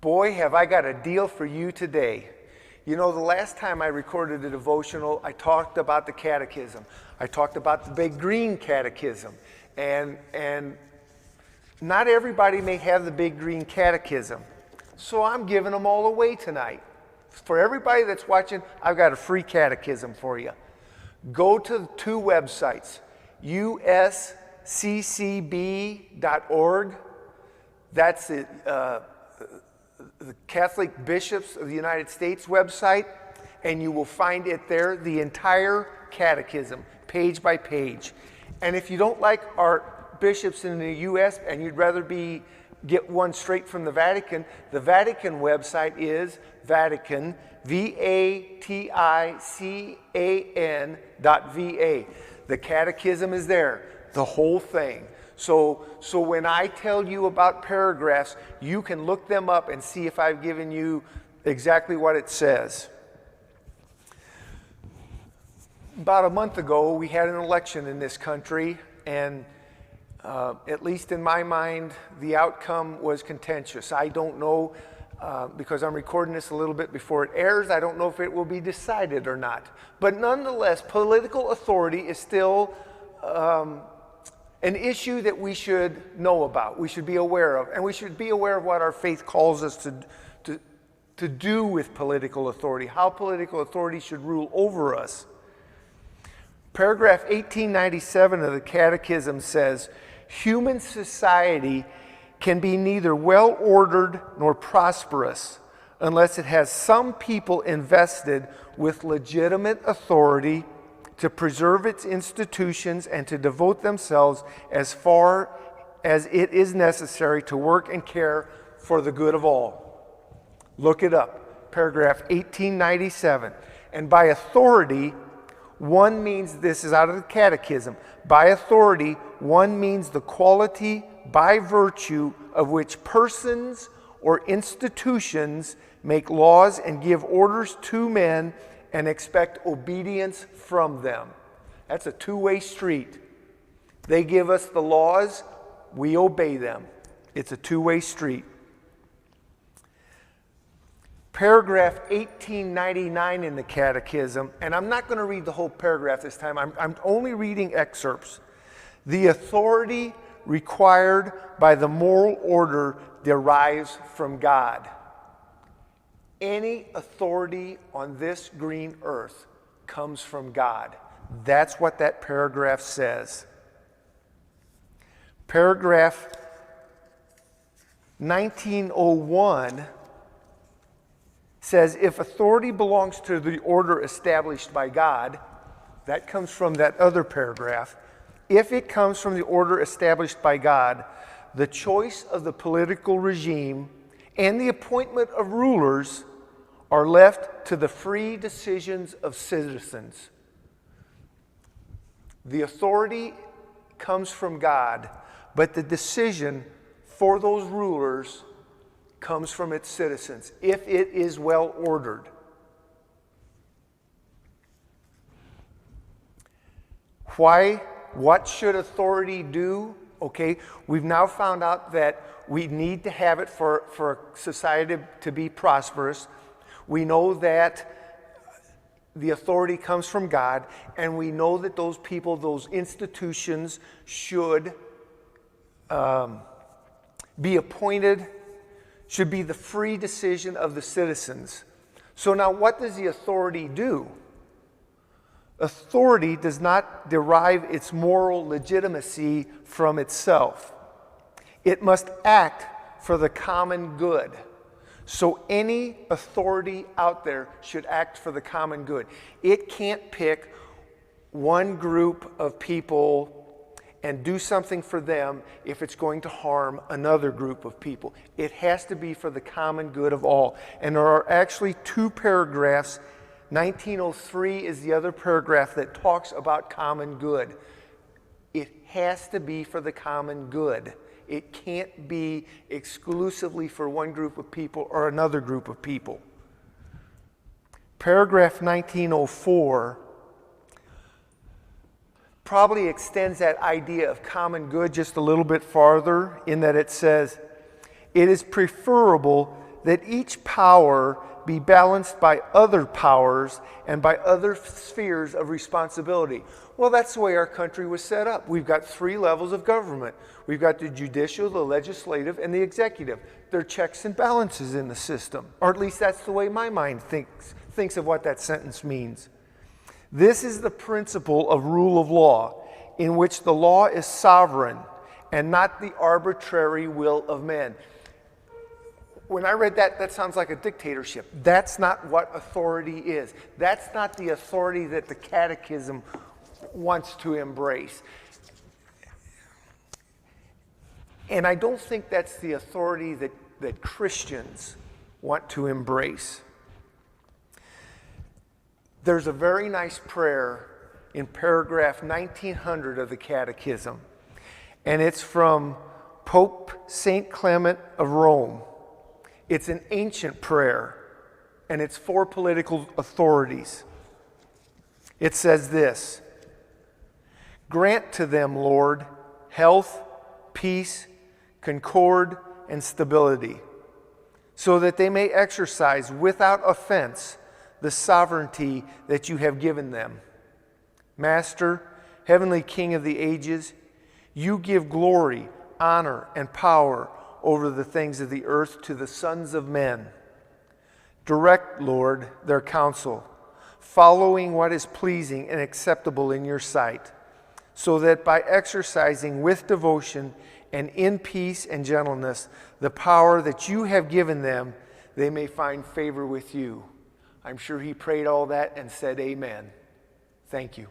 Boy, have I got a deal for you today. You know, the last time I recorded a devotional, I talked about the Catechism. I talked about the big green Catechism. And not everybody may have the big green Catechism. So I'm giving them all away tonight. For everybody that's watching, I've got a free catechism for you. Go to two websites, usccb.org. That's the Catholic Bishops of the United States website, and you will find it there, the entire catechism, page by page. And if you don't like our bishops in the U.S. and you'd rather get one straight from the Vatican website is Vatican, VATICAN.VA. The catechism is there, the whole thing. So when I tell you about paragraphs, you can look them up and see if I've given you exactly what it says. About a month ago, we had an election in this country, and at least in my mind, the outcome was contentious. I don't know, because I'm recording this a little bit before it airs, I don't know if it will be decided or not. But nonetheless, political authority is still an issue that we should know about, we should be aware of, and we should be aware of what our faith calls us to do with political authority, how political authority should rule over us. Paragraph 1897 of the Catechism says, human society can be neither well-ordered nor prosperous unless it has some people invested with legitimate authority to preserve its institutions and to devote themselves as far as it is necessary to work and care for the good of all. Look it up, paragraph 1897. And by authority, one means, this is out of the Catechism, by authority, one means the quality by virtue of which persons or institutions make laws and give orders to men and expect obedience from them. That's a two-way street. They give us the laws, we obey them. It's a two-way street. Paragraph 1899 in the Catechism, and I'm not going to read the whole paragraph this time, I'm only reading excerpts. The authority required by the moral order derives from God. Any authority on this green earth comes from God. That's what that paragraph says. Paragraph 1901 says, if authority belongs to the order established by God, that comes from that other paragraph. If it comes from the order established by God, the choice of the political regime and the appointment of rulers are left to the free decisions of citizens. The authority comes from God, but the decision for those rulers comes from its citizens, if it is well ordered. Why? What should authority do? Okay, we've now found out that we need to have it for society to be prosperous. We know that the authority comes from God, and we know that those people, those institutions should be appointed, should be the free decision of the citizens. So now what does the authority do? Authority does not derive its moral legitimacy from itself. It must act for the common good. So any authority out there should act for the common good. It can't pick one group of people and do something for them if it's going to harm another group of people. It has to be for the common good of all. And there are actually two paragraphs. 1903 is the other paragraph that talks about common good. It has to be for the common good. It can't be exclusively for one group of people or another group of people. Paragraph 1904 probably extends that idea of common good just a little bit farther, in that it says, it is preferable that each power be balanced by other powers and by other spheres of responsibility. Well, that's the way our country was set up. We've got 3 levels of government. We've got the judicial, the legislative, and the executive. There are checks and balances in the system, or at least that's the way my mind thinks of what that sentence means. This is the principle of rule of law, in which the law is sovereign and not the arbitrary will of men. When I read that, that sounds like a dictatorship. That's not what authority is. That's not the authority that the Catechism wants to embrace. And I don't think that's the authority that Christians want to embrace. There's a very nice prayer in paragraph 1900 of the Catechism, and it's from Pope St. Clement of Rome. It's an ancient prayer, and it's for political authorities. It says this: "Grant to them, Lord, health, peace, concord, and stability, so that they may exercise without offense the sovereignty that you have given them. Master, heavenly King of the ages, you give glory, honor, and power over the things of the earth to the sons of men. Direct, Lord, their counsel, following what is pleasing and acceptable in your sight, so that by exercising with devotion and in peace and gentleness the power that you have given them, they may find favor with you." I'm sure he prayed all that and said amen. Thank you.